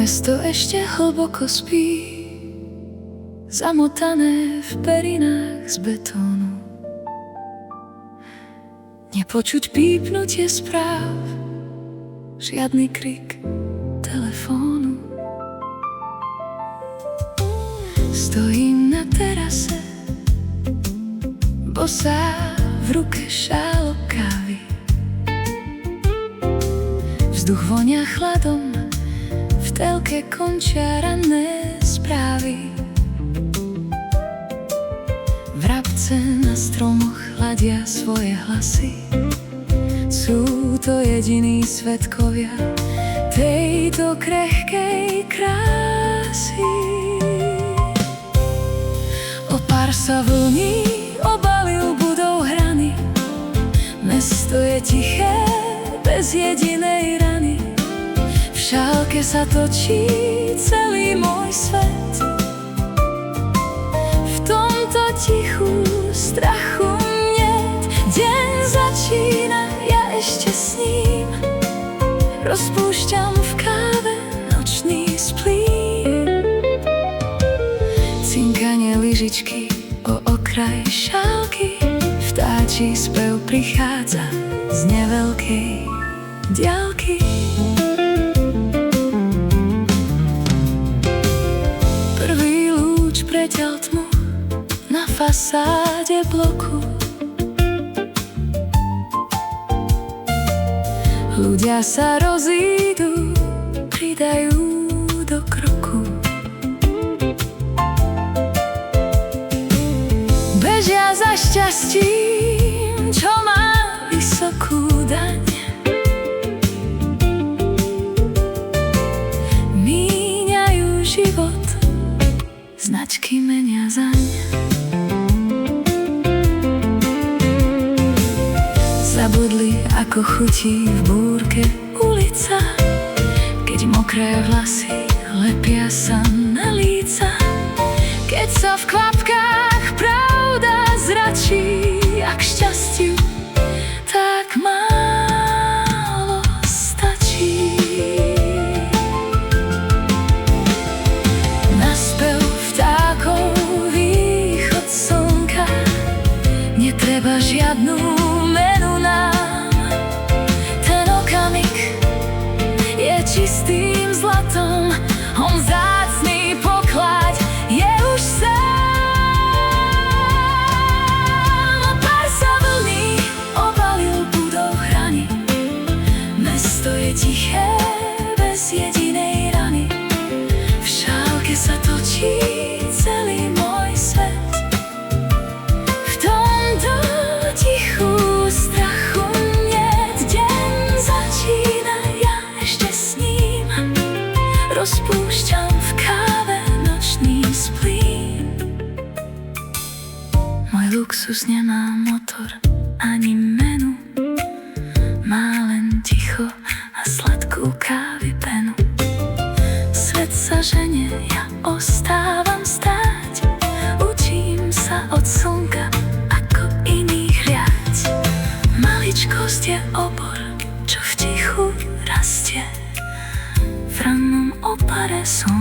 Mesto ešte hlboko spí, zamotané v perinách z betónu. Nepočuť pípnutie správ, žiadny krik telefónu. Stojím na terase, bosá, v ruke šálok kávy. Vzduch vonia chladom, v telke končia ranné správy. Vrabce na stromoch hľadia svoje hlasy. Sú to jediní svedkovia tejto krehkej krásy. Opár sa vlní, obalil budou hrany. Mesto je tiché, bez jedinej rany. V šálke sa točí celý môj svet. V tomto tichu strachu niet. Deň začína, ja ešte sním. Rozpúšťam v káve nočný splín. Cinkanie lyžičky o okraj šálky. Vtáčí spev prichádza z neveľkej diaľky. Prvý lúč preťal tmu na fasáde bloku. Ľudia sa rozídu, pridajú do kroku. Bežia za šťastím, čo má vysokú daň. Míňajú život, značky menia zaň. Zabudli, ako chutí v búrke ulica, keď mokré vlasy lepia sa na líca. Keď sa v kvapkách pravda zračí, a k šťastiu tak málo stačí. Na spev vtákov východ slnka, netreba žiadnu menu nám. Ten okamih je čistým zlatom, on vzácny poklad je už sám. Pár sa vlní, obalil budov hrany. Mesto je tiché, bez jedinej rany. V šálke sa točí celý môj svet. V tomto tichu strachu niet. Deň začína, ja ešte sním. Rozpúšťam v káve nočný splín. Môj luxus nemá motor ani menu, má len ticho a sladkú kávy penu. Svet sa ženie, ja ostávam stáť. Učím sa od slnka, ako iných hliať. Maličkosť je obor, čo v tichu rastie. V rannom opare som